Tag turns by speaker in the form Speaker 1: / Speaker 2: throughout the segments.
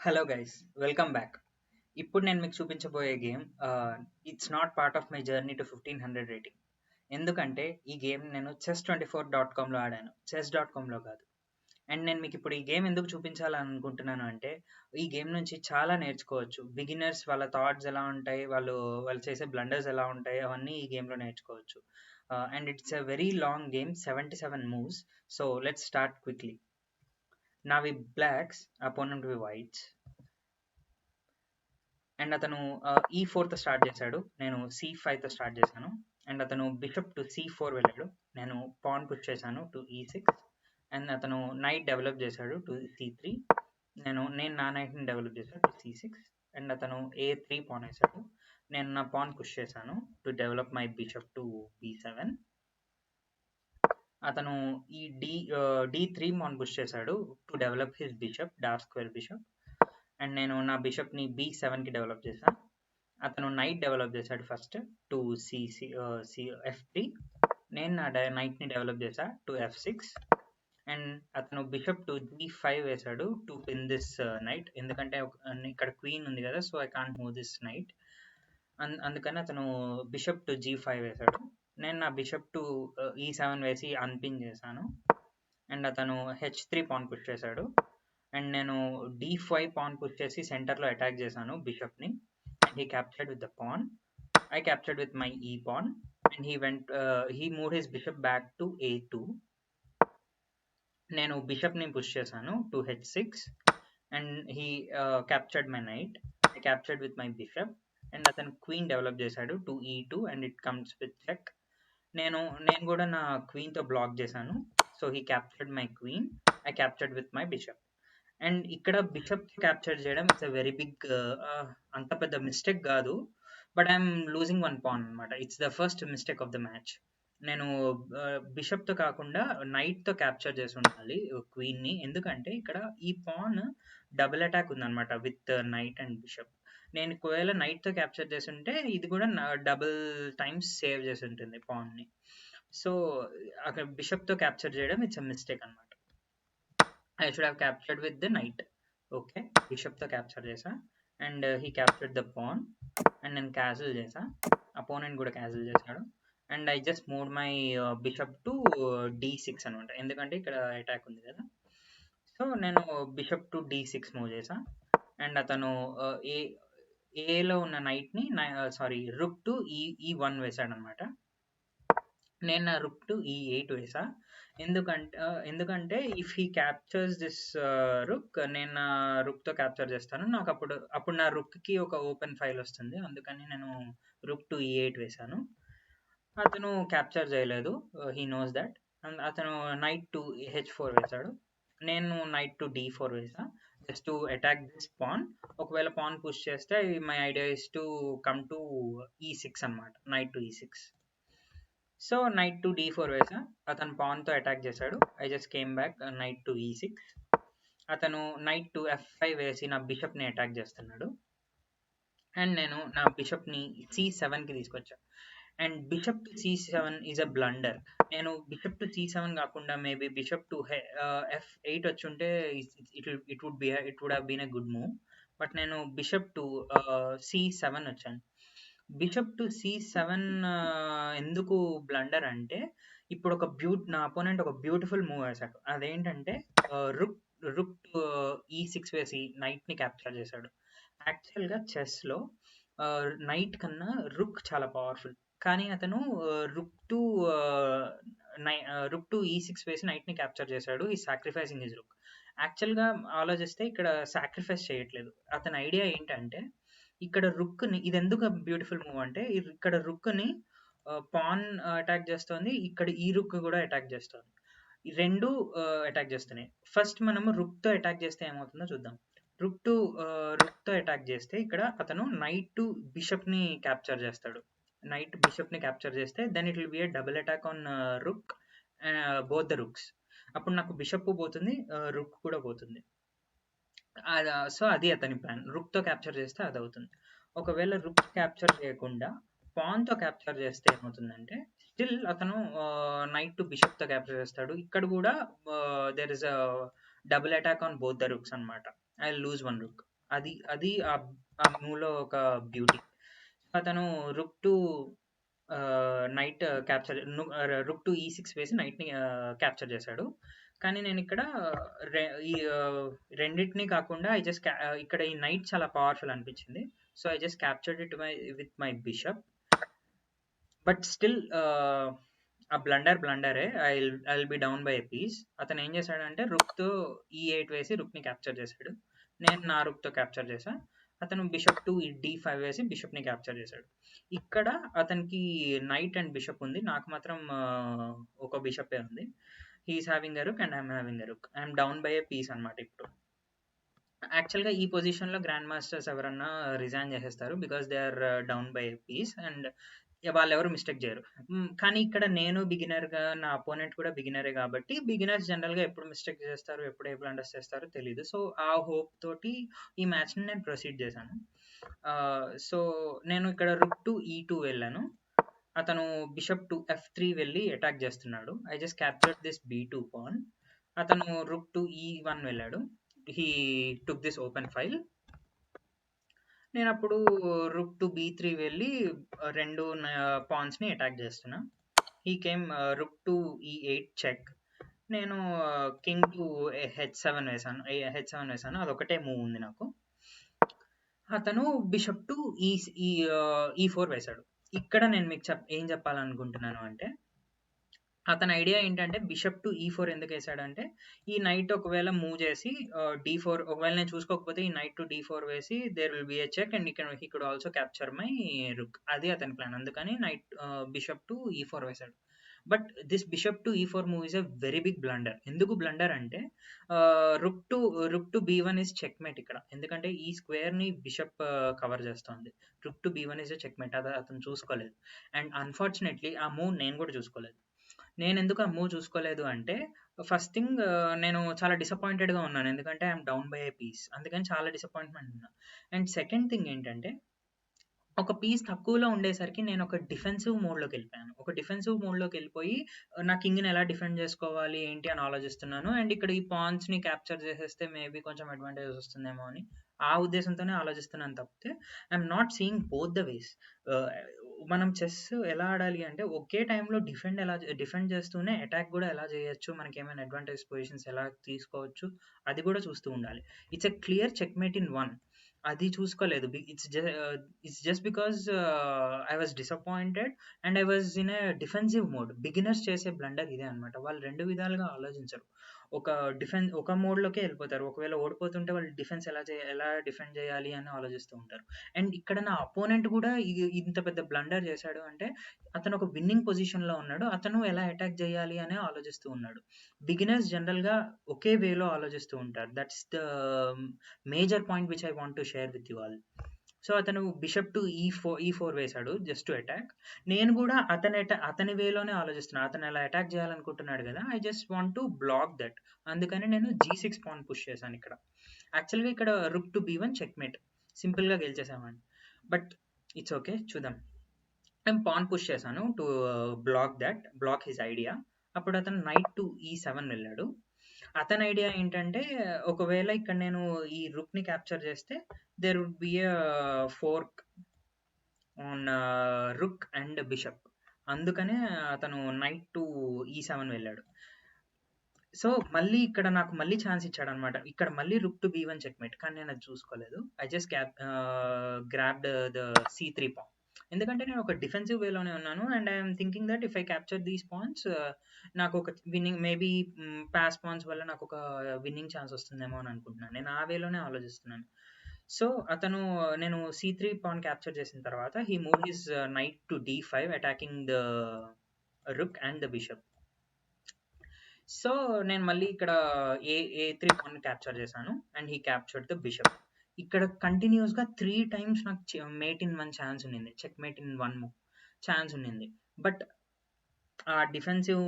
Speaker 1: Hello guys, welcome back. ఇప్పుడు నేను మీకు చూపించబోయే game it's not part of my journey to 1500 rating. ఎందుకంటే ఈ గేమ్ నేను chess24.comలో ఆడాను, chess.comలో కాదు. అండ్ నేను మీకు ఇప్పుడు ఈ గేమ్ ఎందుకు చూపించాలని అనుకుంటున్నాను అంటే, ఈ గేమ్ నుంచి చాలా నేర్చుకోవచ్చు. బిగినర్స్ వాళ్ళ థాట్స్ ఎలా ఉంటాయి, వాళ్ళు చేసే బ్లండర్స్ ఎలా ఉంటాయి, అవన్నీ ఈ గేమ్లో నేర్చుకోవచ్చు. And it's a very long game, 77 moves. So let's start quickly. నావి బ్లాక్స్, అపోనెంట్ వి వైట్స్. అండ్ అతను E4తో స్టార్ట్ చేశాడు, నేను C5తో స్టార్ట్ చేశాను. అండ్ అతను బిషప్ టు C4 వెళ్ళాడు, నేను పాన్ పుష్ చేశాను టు E6. అండ్ అతను నైట్ డెవలప్ చేశాడు టు C3, నేను నా నైట్ని డెవలప్ చేశాను టు C6. అండ్ అతను A3 పాన్ వేశాడు, నేను నా పాన్ పుష్ చేశాను to develop my bishop to B7. అతను ఈ D3 పాన్ పుష్ చేశాడు to develop his bishop, dark square bishop. And నేను నా బిషప్ని B7కి డెవలప్ చేశాను. అతను నైట్ డెవలప్ చేశాడు ఫస్ట్ టు F3. నేను నా నైట్ని డెవలప్ చేశా టు F6. అండ్ అతను బిషప్ టు G5 వేశాడు టు పిన్ దిస్ నైట్, ఎందుకంటే ఇక్కడ క్వీన్ ఉంది కదా, so I can't move this night. అందుకని అతను బిషప్ టు G5 వేశాడు. నేను నా బిషప్ టు E7 వేసి అన్పిన్ చేశాను. అండ్ అతను H3 పాన్ పుష్ చేశాడు. అండ్ నేను D5 పాన్ పుష్ చేసి సెంటర్లో అటాక్ చేశాను బిషప్ని. And he captured with the pawn. I captured with my e pawn, and he moved his bishop back to a2. నేను bishop ని push చేశాను to H6, and he captured my knight. I captured with my bishop, and అతను queen develop చేశాడు to E2, and it comes with check. నేను కూడా నా queen తో block చేశాను, so he captured my queen. I captured with my bishop. And ఇక్కడ bishop capture చేయడం it's a very big, అంత పెద్ద మిస్టేక్ కాదు, but I'm losing one pawn అనమాట. It's the first mistake of the match. నేను బిషప్తో కాకుండా నైట్తో క్యాప్చర్ చేసి ఉండాలి క్వీన్ని, ఎందుకంటే ఇక్కడ ఈ పాన్ డబుల్ అటాక్ ఉందన్నమాట విత్ నైట్ అండ్ బిషప్. నేను ఒకవేళ నైట్తో క్యాప్చర్ చేసి ఉంటే ఇది కూడా డబుల్ టైమ్స్ సేవ్ చేసి ఉంటుంది పాన్ని. సో అక్కడ బిషప్తో క్యాప్చర్ చేయడం ఇట్స్ అ మిస్టేక్ అనమాట. I should have captured with the knight. Okay, బిషప్తో క్యాప్చర్ చేసా, and he captured the pawn. And నేను క్యాన్సిల్ చేసా, అపోనెంట్ కూడా క్యాన్సిల్ చేశాడు. And I just move my bishop to D6 అనమాట, ఎందుకంటే ఇక్కడ అటాక్ ఉంది కదా. సో నేను బిషప్ టు D6 మూవ్ చేసా. అండ్ అతను ఏలో ఉన్న నైట్ని రుక్ టు E1 వేసాడు అనమాట. నేను నా రుక్ టు E8 వేసా, ఎందుకంటే ఇఫ్ హీ క్యాప్చర్స్ దిస్ రుక్, నేను నా రుక్తో క్యాప్చర్ చేస్తాను, నాకు అప్పుడు నా రుక్కి ఒక ఓపెన్ ఫైల్ వస్తుంది, అందుకని నేను రుక్ టు E8 వేశాను. అతను క్యాప్చర్ చేయలేదు, హీ నోస్ దట్. అతను నైట్ టు H4 వేశాడు, నేను నైట్ టు D4 వేసా, just to attack this pan. ఒకవేళ పాన్ పుష్ చేస్తే my idea is to come to E6 అనమాట, night to E6. So night to D4 వేసా, అతను పాన్తో అటాక్ చేశాడు. I just came back, night to E6. అతను knight to F5 వేసి నా బిషప్ని attack చేస్తున్నాడు, అండ్ నేను నా బిషప్ని C7కి తీసుకొచ్చా. And bishop to C7 is a blunder. నేను బిషప్ టు C7 కాకుండా మేబీ బిషప్ టు F8 వచ్చి ఉంటే it would have been a good move, but నేను బిషప్ టు C7 వచ్చాను. బిషప్ టు C7 ఎందుకు బ్లండర్ అంటే, ఇప్పుడు నా అపోనెంట్ ఒక బ్యూటిఫుల్ మూవ్ వేశాడు. అదేంటంటే రుక్ టు E6 వేసి నైట్ని క్యాప్చర్ చేశాడు. యాక్చువల్గా చెస్లో నైట్ కన్నా రుక్ చాలా పవర్ఫుల్, కానీ అతను రుక్ టు E6 వేసి నైట్ని క్యాప్చర్ చేశాడు. ఈ సాక్రిఫైసింగ్ హిజ్ రుక్. యాక్చువల్గా ఆలోచిస్తే ఇక్కడ సాక్రిఫైస్ చేయట్లేదు. అతని ఐడియా ఏంటంటే, ఇక్కడ రుక్ని, ఇది ఎందుకు బ్యూటిఫుల్ మూవ్ అంటే, ఇక్కడ రుక్ని పాన్ అటాక్ చేస్తుంది, ఇక్కడ ఈ రుక్ కూడా అటాక్ చేస్తుంది, ఈ రెండు అటాక్ చేస్తున్నాయి. ఫస్ట్ మనము రుక్తో అటాక్ చేస్తే ఏమవుతుందో చూద్దాం. రుక్తో అటాక్ చేస్తే ఇక్కడ అతను నైట్ టు బిషప్ని క్యాప్చర్ చేస్తాడు. నైట్ బిషప్ని క్యాప్చర్ చేస్తే then it will be a double attack on rook, both the rooks. అప్పుడు నాకు బిషప్ పోతుంది, రుక్ కూడా పోతుంది. సో అది అతని ప్లాన్, రుక్తో క్యాప్చర్ చేస్తే అది అవుతుంది. ఒకవేళ రుక్ క్యాప్చర్ చేయకుండా పాన్తో క్యాప్చర్ చేస్తే ఏమవుతుందంటే, స్టిల్ అతను నైట్ టు బిషప్తో క్యాప్చర్ చేస్తాడు. ఇక్కడ కూడా there is a double attack on both the rooks అనమాట. I lose one rook. అది అది ఆ మూవ్లో ఒక బ్యూటీ. అతను rook to knight capture, rook to ఈ6 వేసి నైట్ని క్యాప్చర్ చేశాడు. కానీ నేను ఇక్కడ ఈ రెండింటిని కాకుండా ఇక్కడ ఈ నైట్ చాలా పవర్ఫుల్ అనిపించింది. So I just captured it with my bishop. But still ఆ బ్లండరే. I will be down by a piece. అతను ఏం చేశాడంటే రుక్తో ఈ8 వేసి రుక్ని క్యాప్చర్ చేశాడు. నేను నా రుక్తో క్యాప్చర్ చేశా. అతను బిషప్ టు d5 వేసి బిషప్ని క్యాప్చర్ చేశాడు. ఇక్కడ అతనికి నైట్ అండ్ బిషప్ ఉంది, నాకు మాత్రం ఒక బిషపే ఉంది. He's having a rook and I'm having a rook. I'm down by a piece అనమాట ఇప్పుడు. యాక్చువల్గా ఈ పొజిషన్లో గ్రాండ్ మాస్టర్స్ ఎవరన్నా రిజైన్ చేసేస్తారు, because they are down by piece and వాళ్ళు ఎవరు మిస్టేక్ చేయరు. కానీ ఇక్కడ నేను బిగినర్గా, నా అపోనెంట్ కూడా బిగినరే కాబట్టి బిగినర్స్ జనరల్గా ఎప్పుడు మిస్టేక్ చేస్తారు, ఎప్పుడు ఏ బ్లండర్స్ చేస్తారో తెలియదు. సో ఆ హోప్ తోటి ఈ మ్యాచ్ని నేను ప్రొసీడ్ చేశాను. సో నేను ఇక్కడ రుక్ టు e2 వెళ్ళాను. అతను బిషప్ టు f3 వెళ్ళి అటాక్ చేస్తున్నాడు. I just captured this b2 pawn. అతను రుక్ టు e1 వెళ్ళాడు. He took this open file. నేను అప్పుడు రుక్ టు b3 వెళ్ళి రెండు పాన్స్ని అటాక్ చేస్తున్నా. He came rook to e8 check. నేను కింగ్ టు h7 వేసాను. అదొకటే మూవ్ ఉంది నాకు. అతను బిషప్ టు e4 వేశాడు. ఇక్కడ నేను మీకు ఏం చెప్పాలనుకుంటున్నాను అంటే, అతని ఐడియా ఏంటంటే బిషప్ టు e4 ఎందుకు వేసాడంటే, ఈ నైట్ ఒకవేళ మూవ్ చేసి d4, ఒకవేళ నేను చూసుకోకపోతే ఈ నైట్ టు d4 వేసి there will be a check and he could also capture my rook. అది అతని ప్లాన్. అందుకని నైట్ బిషప్ టు e4 వేసాడు. But this bishop to e4 move is a very big blunder. ఎందుకు blunder అంటే, rook to b1 is checkmate ఇక్కడ. ఎందుకంటే ఈ స్క్వేర్ని bishop cover చేస్తుంది. Rook to b1 is a checkmate. అది అతను చూసుకోలేదు. అండ్ అన్ఫార్చునేట్లీ ఆ మూవ్ నేను కూడా చూసుకోలేదు. నేను ఎందుకు ఆ మూవ్ చూసుకోలేదు అంటే, ఫస్ట్ థింగ్ నేను చాలా డిసప్పాయింటెడ్గా ఉన్నాను, ఎందుకంటే I'm down by a piece. అందుకని చాలా డిసప్పాయింట్మెంట్ ఉన్నా. అండ్ సెకండ్ థింగ్ ఏంటంటే, ఒక పీస్ తక్కువలో ఉండేసరికి నేను ఒక డిఫెన్సివ్ మోడ్లోకి వెళ్ళిపోయాను. ఒక డిఫెన్సివ్ మోడ్లోకి వెళ్ళిపోయి నా కింగ్ని ఎలా డిఫెండ్ చేసుకోవాలి ఏంటి అని ఆలోచిస్తున్నాను. అండ్ ఇక్కడ ఈ పాన్స్ని క్యాప్చర్ చేసేస్తే మేబీ కొంచెం అడ్వాంటేజ్ వస్తుందేమో అని ఆ ఉద్దేశంతోనే ఆలోచిస్తున్నాను తప్పితే I'm not seeing both the ways. మనం చెస్ ఎలా ఆడాలి అంటే, ఒకే టైంలో డిఫెండ్ చేస్తూనే అటాక్ కూడా ఎలా చేయొచ్చు, మనకి ఏమైనా అడ్వాంటేజ్ పొజిషన్స్ ఎలా తీసుకోవచ్చు అది కూడా చూస్తూ ఉండాలి. It's a clear checkmate in one. అది చూసుకోలేదు. It's just because I was disappointed and I was in a defensive mode. Beginners చేసే బ్లండర్ ఇదే అనమాట. వాళ్ళు రెండు విధాలుగా ఆలోచించరు. ఒక మోడ్లోకే వెళ్ళిపోతారు. ఒకవేళ ఓడిపోతుంటే వాళ్ళు ఎలా డిఫెండ్ చేయాలి అని ఆలోచిస్తూ ఉంటారు. అండ్ ఇక్కడ నా అపోనెంట్ కూడా ఇంత పెద్ద బ్లండర్ చేశాడు అంటే, అతను ఒక విన్నింగ్ పొజిషన్లో ఉన్నాడు. అతను ఎలా అటాక్ చేయాలి అని ఆలోచిస్తూ ఉన్నాడు. బిగినర్స్ జనరల్గా ఒకే వేలో ఆలోచిస్తూ ఉంటారు. That's the major point which I want to share with you all. So అతను బిషప్ టు e4 వేశాడు జస్ట్ టు అటాక్. నేను కూడా అతని వేలోనే ఆలోచిస్తున్నాను. అతను ఎలా అటాక్ చేయాలనుకుంటున్నాడు కదా, I just want to block that. అందుకని నేను g6 పాన్ పుష్ చేశాను ఇక్కడ. యాక్చువల్గా ఇక్కడ రుక్ టు b1 చెక్మేట్, సింపుల్గా గెలిచేసామండి. బట్ ఇట్స్ ఓకే, చూద్దాం. నేను పాన్ పుష్ చేశాను టు బ్లాక్ హిజ్ ఐడియా. అప్పుడు అతను నైట్ టు e7 వెళ్ళాడు. అతని ఐడియా ఏంటంటే, ఒకవేళ ఇక్కడ నేను ఈ రుక్ని క్యాప్చర్ చేస్తే there would be a fork on rook and bishop. అందుకనే అతను నైట్ టు e7 వెళ్ళాడు. సో మళ్ళీ ఇక్కడ నాకు మళ్ళీ ఛాన్స్ ఇచ్చాడు అనమాట. ఇక్కడ మళ్ళీ రుక్ టు b1 చెక్మేట్, కానీ నేను అది చూసుకోలేదు. I just grabbed the c3 pawn. ఎందుకంటే నేను ఒక డిఫెన్సివ్ వేలోనే ఉన్నాను and I'm thinking that if I capture these pawns నాకు ఒక విన్నింగ్, మేబీ పాస్ పాన్స్ వల్ల నాకు ఒక విన్నింగ్ ఛాన్స్ వస్తుందేమో అని అనుకుంటున్నాను. నేను ఆ వేలోనే ఆలోచిస్తున్నాను. సో నేను c3 పాన్ క్యాప్చర్ చేసిన తర్వాత he move his night to d5 attacking the rook and the bishop. So నేను మళ్ళీ ఇక్కడ a3 పాన్ క్యాప్చర్ చేశాను and he captured the bishop. ఇక్కడ కంటిన్యూస్గా 3 times నాకు మేట్ ఇన్ 1 ఛాన్స్ ఉన్నింది, చెక్ మేట్ ఇన్ 1 ఛాన్స్ ఉన్నింది. బట్ ఆ డిఫెన్సివ్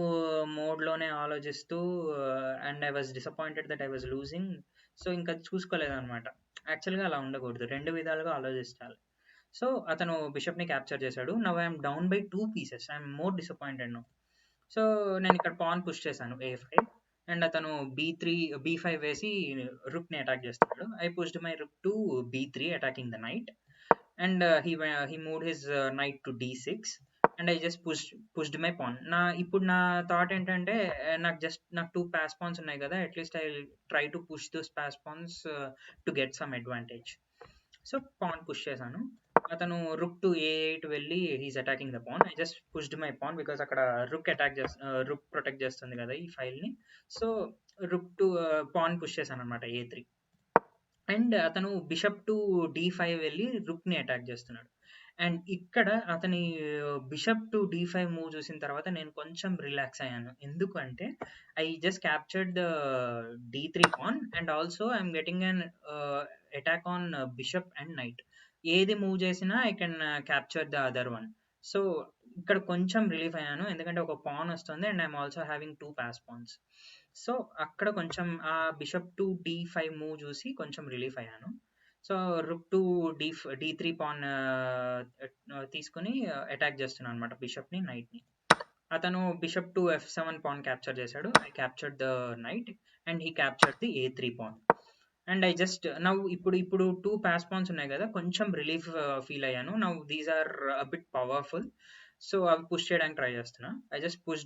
Speaker 1: మోడ్లోనే ఆలోచిస్తూ and I was disappointed that I was losing. So ఇంకా చూసుకోలేదన్నమాట. యాక్చువల్గా అలా ఉండకూడదు, రెండు విధాలుగా ఆలోచించాలి. సో అతను బిషప్ని క్యాప్చర్ చేశాడు. Now I'm down by 2 pieces. I'm more disappointed no. So నేను ఇక్కడ పాన్ పుష్ చేశాను a5. అండ్ అతను B5 వేసి రుక్ని అటాక్ చేస్తున్నాడు. I pushed my rook to B3 attacking the knight, and he moved his knight to D6, and I just pushed my pan. ఇప్పుడు నా thought ఏంటంటే, నాకు 2 పాస్ పాన్స్ ఉన్నాయి కదా, at least I try to push those pass pawns to get some advantage. So pawn push చేశాను. అతను rook to A8 వెళ్ళి he's attacking the pawn. I just pushed my pawn because అక్కడ rook protect చేస్తుంది కదా ఈ file ని. So rook to pawn push చేశాను అనమాట A3. అండ్ అతను బిషప్ టు D5 వెళ్ళి రుక్ ని అటాక్ చేస్తున్నాడు. అండ్ ఇక్కడ అతని బిషప్ టు D5 మూవ్ చూసిన తర్వాత నేను కొంచెం రిలాక్స్ అయ్యాను. ఎందుకంటే I just captured the D3 pawn and also I'm getting an attack on bishop and knight. ఏది మూవ్ చేసినా I can capture the other one. So ఇక్కడ కొంచెం రిలీఫ్ అయ్యాను, ఎందుకంటే ఒక పాన్ వస్తుంది and I'm also having 2 pass pawns. So అక్కడ కొంచెం ఆ బిషప్ టు D5 మూవ్ చూసి కొంచెం రిలీఫ్ అయ్యాను. So rook to D3 pawn తీసుకుని అటాక్ చేస్తున్నాను అనమాట బిషప్ని, నైట్ని. అతను bishop to F7 pawn capture చేశాడు. I capture the knight and he capture the A3 pawn. And I just ఇప్పుడు 2 పాస్ పాన్స్ ఉన్నాయి కదా, కొంచెం రిలీఫ్ ఫీల్ అయ్యాను. Now these are bit powerful, so అవి పుష్ చేయడానికి ట్రై చేస్తున్నా. I just push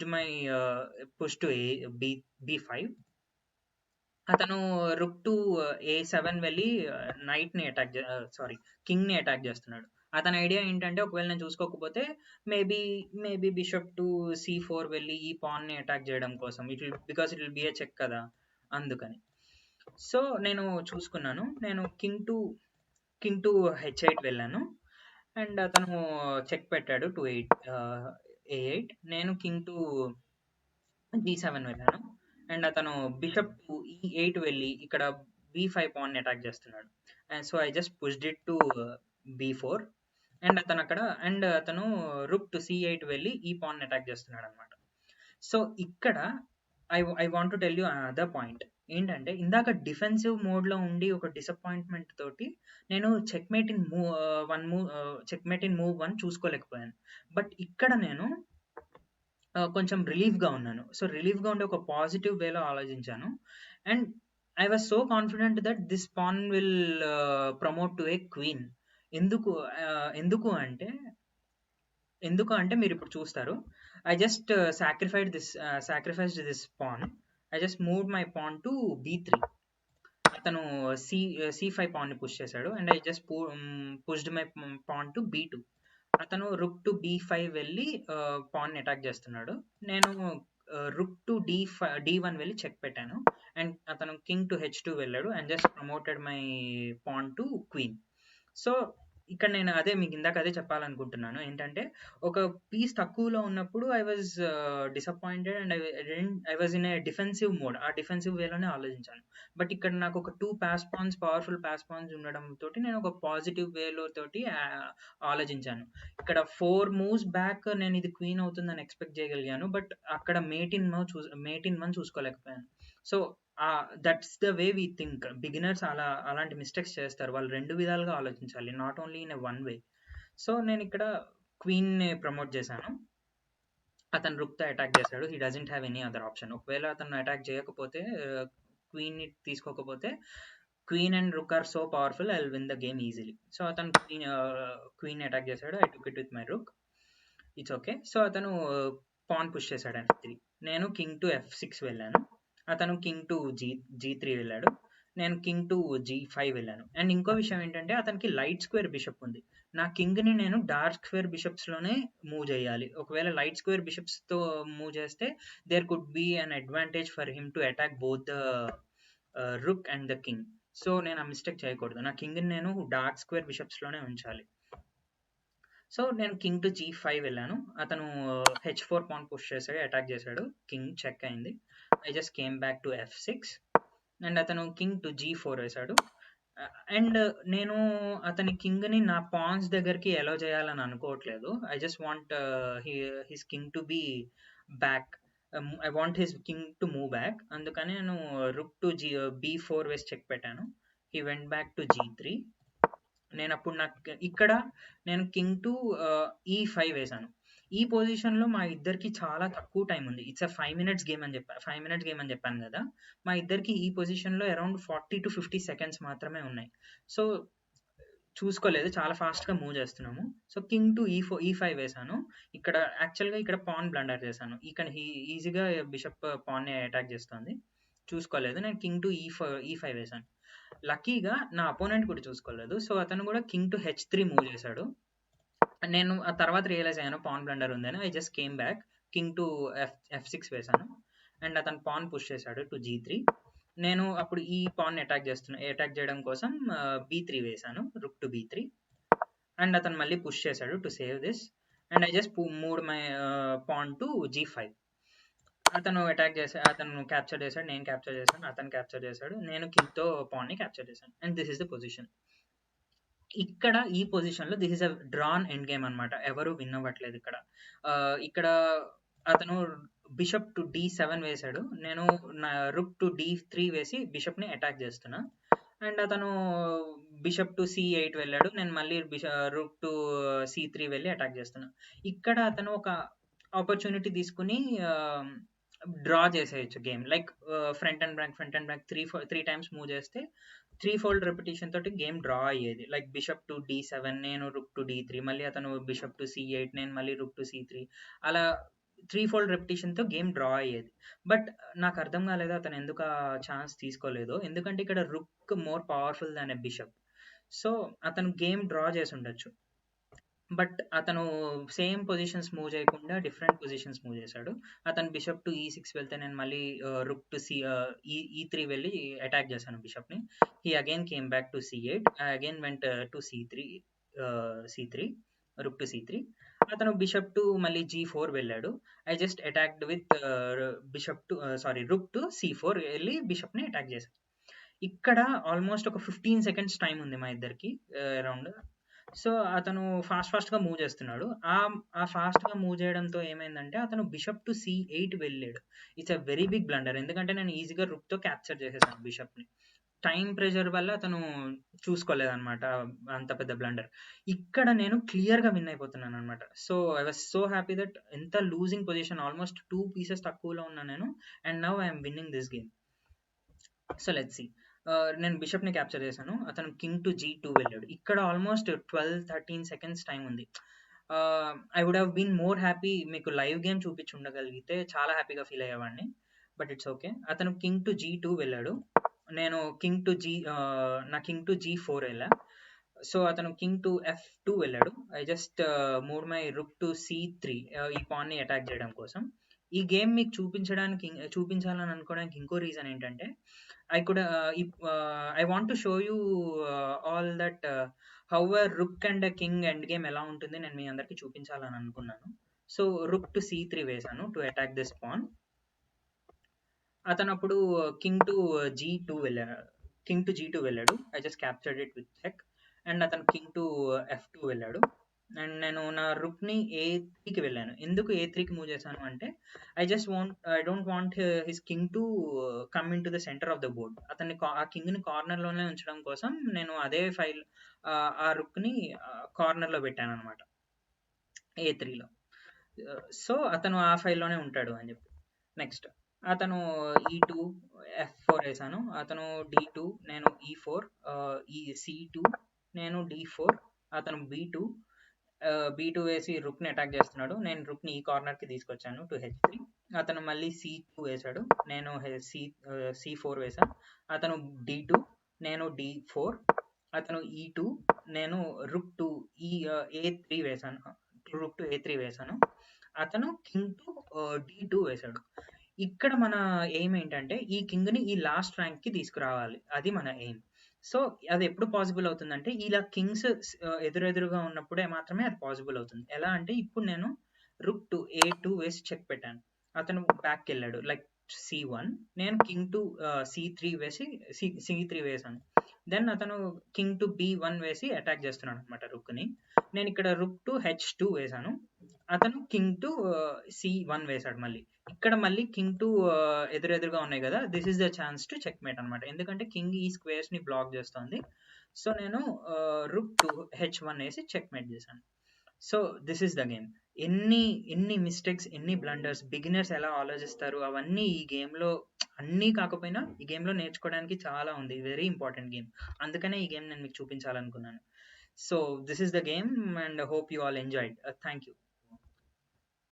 Speaker 1: to B5. అతను రుక్ టు A7 వెళ్ళి కింగ్ ని అటాక్ చేస్తున్నాడు. అతని ఐడియా ఏంటంటే, ఒకవేళ నేను చూసుకోకపోతే మేబీ బిషప్ టు C4 వెళ్ళి ఈ పాన్ ని అటాక్ చేయడం కోసం, because it will be a check కదా, అందుకని. సో నేను చూసుకున్నాను. నేను కింగ్ టు H8 వెళ్ళాను అండ్ అతను చెక్ పెట్టాడు టు A8. నేను కింగ్ టు G7 వెళ్ళాను అండ్ అతను బిషప్ టు E8 వెళ్ళి ఇక్కడ B5 పాన్ అటాక్ చేస్తున్నాడు. And so I just pushed it to B4 and అతను రుక్ టు C8 వెళ్ళి ఈ పాన్ అటాక్ చేస్తున్నాడు అనమాట. సో ఇక్కడ I want to tell you another point. ఏంటంటే, ఇందాక డిఫెన్సివ్ మోడ్ లో ఉండి ఒక డిసప్పాయింట్మెంట్ తోటి నేను చెక్మేట్ ఇన్ మూవ్ 1 చూసుకోలేకపోయాను. బట్ ఇక్కడ నేను కొంచెం రిలీఫ్ గా ఉన్నాను. సో రిలీఫ్ గా ఉండి ఒక పాజిటివ్ వేలో ఆలోచించాను. And I was so confident that this pan will promote to A queen. ఎందుకు అంటే మీరు ఇప్పుడు చూస్తారు. I just sacrificed this pan. I just moved my pawn to B3. అతను C5 పాన్ ని పుష్ చేశాడు and I just pushed my pawn to B2. అతను rook to B5 వెళ్ళి పాన్ అటాక్ చేస్తున్నాడు. నేను రుక్ టు D1 వెళ్ళి చెక్ పెట్టాను and అతను కింగ్ టు H2 వెళ్ళాడు and just promoted my pawn to queen. So ఇక్కడ నేను మీకు ఇందాక అదే చెప్పాలనుకుంటున్నాను. ఏంటంటే, ఒక పీస్ తక్కువలో ఉన్నప్పుడు I was disappointed and I was in a defensive mode. ఆ డిఫెన్సివ్ వేలోనే ఆలోచించాను. బట్ ఇక్కడ నాకు ఒక 2 పవర్ఫుల్ పాస్ పాన్స్ ఉండడం తోటి నేను ఒక పాజిటివ్ వేలో తోటి ఆలోచించాను. ఇక్కడ 4 మూవ్స్ బ్యాక్ నేను ఇది క్వీన్ అవుతుందని ఎక్స్పెక్ట్ చేయగలిగాను. బట్ అక్కడ మేట్ ఇన్ వన్ చూసుకోలేకపోయాను. So that's the way we think. Beginners అలాంటి మిస్టేక్స్ చేస్తారు. వాళ్ళు 2 విధాలుగా ఆలోచించాలి, not only in one way. So నేను ఇక్కడ క్వీన్ ని ప్రమోట్ చేశాను. అతను రుక్ తో అటాక్ చేశాడు. He doesn't have any other option. ఒకవేళ అతను అటాక్ చేయకపోతే, క్వీన్ ని తీసుకోకపోతే, queen and rook are so powerful, I will win the game easily. So అతను క్వీన్ ని అటాక్ చేశాడు. I took it with my rook. It's okay. So అతను pawn push చేశాడు F3. నేను కింగ్ టు F6 వెళ్ళాను. అతను కింగ్ టు G3 వెళ్ళాడు. నేను కింగ్ టు G5 వెళ్ళాను. అండ్ ఇంకో విషయం ఏంటంటే, అతనికి లైట్ స్క్వేర్ బిషప్ ఉంది. నా కింగ్ ని నేను డార్క్ స్క్వేర్ బిషప్స్ లోనే మూవ్ చేయాలి. ఒకవేళ లైట్ స్క్వేర్ బిషప్స్ తో మూవ్ చేస్తే there could be an advantage for him to attack both the rook and the king. So నేను ఆ మిస్టేక్ చేయకూడదు. నా కింగ్ ని నేను డార్క్ స్క్వేర్ బిషప్స్ లోనే ఉంచాలి. సో నేను కింగ్ టు G5 వెళ్ళాను. అతను H4 పాన్ పుష్ చేశాడు, అటాక్ చేశాడు. కింగ్ చెక్ అయింది. I just came back to F6 and అతను కింగ్ టు G4 వేశాడు. అండ్ నేను అతని కింగ్ ని నా పాన్స్ దగ్గరికి ఎలో చేయాలని అనుకోవట్లేదు. I just want his king to be back. I want his king to move back. అందుకని నేను రుక్ టు B4 వేసి చెక్ పెట్టాను. He went back to G3. నేను అప్పుడు ఇక్కడ నేను కింగ్ టు E5 వేశాను. ఈ పొజిషన్‌లో మా ఇద్దరికి చాలా తక్కువ టైం ఉంది. ఇట్స్ 5 మినిట్స్ గేమ్ అని 5 మినిట్స్ గేమ్ అని చెప్పాను గదా! మా ఇద్దరికి ఈ పొజిషన్‌లో అరౌండ్ 40-50 సెకండ్స్ మాత్రమే ఉన్నాయి. సో, చూసుకోలేదు. చాలా ఫాస్ట్‌గా మూవ్ చేస్తున్నాము. సో, కింగ్ టు ఈ5 వేశాను. ఇక్కడ పాన్ బ్లండర్ చేశాను. ఇక్కడ ఈజీగా బిషప్ పాన్‌ని అటాక్ చేస్తోంది. చూసుకోలేదు. నేను కింగ్ టు ఈ5 వేశాను. లక్కీగా నా అపోనెంట్ కూడా చూసుకోలేదు. సో, అతను కూడా కింగ్ టు హెచ్3 మూవ్ చేశాడు. నేను ఆ తర్వాత రియలైజ్ అయ్యాను పాన్ బ్లండర్ ఉందని. I just came back. King to ఎఫ్6 వేశాను. అండ్ అతను పాన్ పుష్ చేశాడు టు జీ3. నేను అప్పుడు ఈ పాన్ అటాక్ చేయడం కోసం బీ3 వేశాను. రుక్ టు బీ3. అండ్ అతను మళ్ళీ పుష్ చేశాడు to save this. And I just move my pawn to G five. అతను క్యాప్చర్ చేశాడు, నేను క్యాప్చర్ చేశాను, అతను క్యాప్చర్ చేశాడు, నేను కింగ్తో పాన్ని క్యాప్చర్ చేశాను. And this is the position. ఇక్కడ ఈ పొజిషన్లో this is a drawn end game అనమాట. ఎవరు విన్ అవ్వట్లేదు ఇక్కడ. ఇక్కడ అతను బిషప్ టు డి7 వేశాడు. నేను నా రుక్ టు డి3 వేసి బిషప్ని అటాక్ చేస్తున్నా. అండ్ అతను బిషప్ టు సి8 వెళ్ళాడు. నేను మళ్ళీ రుక్ టు సి3 వెళ్ళి అటాక్ చేస్తున్నా. ఇక్కడ అతను ఒక ఆపర్చునిటీ తీసుకుని డ్రా చేసేయచ్చు game. Like front and back 3 times move చేస్తే 3-fold రెపిటేషన్ తోటి గేమ్ డ్రా అయ్యేది. లైక్ బిషప్ టు డి7, నేను రుక్ టు డి3, మళ్ళీ అతను బిషప్ టు సి8, నేను మళ్ళీ రుక్ టు సి3, అలా 3-fold రెపిటేషన్తో గేమ్ డ్రా అయ్యేది. బట్ నాకు అర్థం కాలేదు అతను ఎందుకు ఆ ఛాన్స్ తీసుకోలేదో. ఎందుకంటే ఇక్కడ రుక్ మోర్ పవర్ఫుల్ దాన్ ఎ బిషప్. సో అతను గేమ్ డ్రా చేసి ఉండొచ్చు. బట్ అతను సేమ్ పొజిషన్స్ మూవ్ చేయకుండా డిఫరెంట్ పొజిషన్స్ మూవ్ చేశాడు. అతను బిషప్ టు ఈ6 వెళ్తే నేను మళ్ళీ రుక్ టు ఈ3 వెళ్ళి అటాక్ చేశాను బిషప్ని. He again came back to సి8. I again went to సి3 rook to సి3. అతను బిషప్ టు మళ్ళీ జీ4 వెళ్ళాడు. I just attacked with rook to సి4 వెళ్ళి బిషప్ని అటాక్ చేశాను. ఇక్కడ ఆల్మోస్ట్ ఒక 15 సెకండ్స్ టైం ఉంది మా ఇద్దరికి అరౌండ్. సో అతను ఫాస్ట్గా మూవ్ చేస్తున్నాడు. ఆ ఫాస్ట్గా మూవ్ చేయడంతో ఏమైందంటే అతను బిషప్ టు సి8 వెళ్ళాడు. It's a very big blunder. ఎందుకంటే నేను ఈజీగా రుక్తో క్యాప్చర్ చేసేసాను బిషప్ని. టైం ప్రెషర్ వల్ల అతను చూసుకోలేదన్నమాట అంత పెద్ద బ్లండర్. ఇక్కడ నేను క్లియర్గా విన్ అయిపోతున్నాను అనమాట. So I was so happy that ఎంత లూజింగ్ పొజిషన్, ఆల్మోస్ట్ 2 పీసెస్ తక్కువలో ఉన్నా నేను. And now I'm winning this game. So let's see. నేను బిషప్ని క్యాప్చర్ చేశాను. అతను కింగ్ టు జీ2 వెళ్ళాడు. ఇక్కడ ఆల్మోస్ట్ 12-13 సెకండ్స్ టైం ఉంది. I would have been more happy. మీకు లైవ్ గేమ్ చూపించి ఉండగలిగితే చాలా హ్యాపీగా ఫీల్ అయ్యేవాడిని. But it's okay. అతను కింగ్ టు జీ2 వెళ్ళాడు. నేను నా కింగ్ టు జీ4 వెళ్ళా. సో అతను కింగ్ టు ఎఫ్2 వెళ్ళాడు. I just move my rook to సి3 ఈ పాన్ని అటాక్ చేయడం కోసం. ఈ గేమ్ మీకు చూపించాలని అనుకోవడానికి ఇంకో రీజన్ ఏంటంటే I want to show you all that how a rook and a king end game ఎలా ఉంటుంది నేను మీ అందరికి చూపించాలని అనుకున్నాను. సో రుక్ టు సి3 వేశాను టు అటాక్ దిస్ పాన్. అతను అప్పుడు కింగ్ టు జీ2 వెళ్ళాడు. I just captured it with check. And అతను కింగ్ టు ఎఫ్2 వెళ్ళాడు. అండ్ నేను నా రుక్ని ఏ3కి వెళ్ళాను. ఎందుకు ఏ3కి మూవ్ చేశాను అంటే I don't want his king to come in to the centre of the board. ఆ కింగ్ని కార్నర్లోనే ఉంచడం కోసం నేను అదే ఫైల్ ఆ రుక్ని కార్నర్లో పెట్టాను అనమాట ఏ3లో. సో అతను ఆ ఫైల్లోనే ఉంటాడు అని చెప్పి. నెక్స్ట్ అతను ఈ2 ఎఫ్4 వేసాను. అతను డి2, నేను ఈ4, సి2, నేను డి4, అతను బీ2 వేసి రుక్ని అటాక్ చేస్తున్నాడు. నేను రుక్ని ఈ కార్నర్కి తీసుకొచ్చాను టు హెచ్3. అతను మళ్ళీ సి2 వేశాడు. నేను సి4 వేసాను. అతను డి2, నేను డి4, అతను ఈ2, నేను రుక్ టు ఏ3 వేశాను. అతను కింగ్ టు డి2 వేశాడు. ఇక్కడ మన ఎయిమ్ ఏంటంటే ఈ కింగ్ని ఈ లాస్ట్ ర్యాంక్కి తీసుకురావాలి. అది మన ఎయిమ్. సో అది ఎప్పుడు పాసిబుల్ అవుతుందంటే ఇలా కింగ్స్ ఎదురెదురుగా ఉన్నప్పుడే మాత్రమే అది పాసిబుల్ అవుతుంది. ఎలా అంటే ఇప్పుడు నేను రుక్ టు ఏ2 వేసి చెక్ పెట్టాను. అతను బ్యాక్కి వెళ్ళాడు లైక్ సి1. నేను కింగ్ టు సి3 వేసాను. దెన్ అతను కింగ్ టు బి1 వేసి అటాక్ చేస్తున్నాడు అనమాట రుక్ని. నేను ఇక్కడ రుక్ టు హెచ్2 వేసాను. అతను కింగ్ టు సి1 వేశాడు. ఇక్కడ మళ్ళీ కింగ్ టు ఎదురెదురుగా ఉన్నాయి కదా, this is the chance to checkmate అనమాట. ఎందుకంటే కింగ్ ఈ స్క్వేర్స్ ని బ్లాక్ చేస్తుంది. సో నేను రుక్ టు హెచ్1 వేసి చెక్ మేట్ చేశాను. So this is the game. ఎన్ని ఎన్ని మిస్టేక్స్, ఎన్ని బ్లండర్స్, బిగినర్స్ ఎలా ఆలోచిస్తారు అవన్నీ ఈ గేమ్లో, అన్నీ కాకపోయినా ఈ గేమ్లో నేర్చుకోవడానికి చాలా ఉంది. Very important game. అందుకనే ఈ గేమ్ నేను మీకు చూపించాలనుకున్నాను. So this is the game and hope you all enjoyed. Thank you.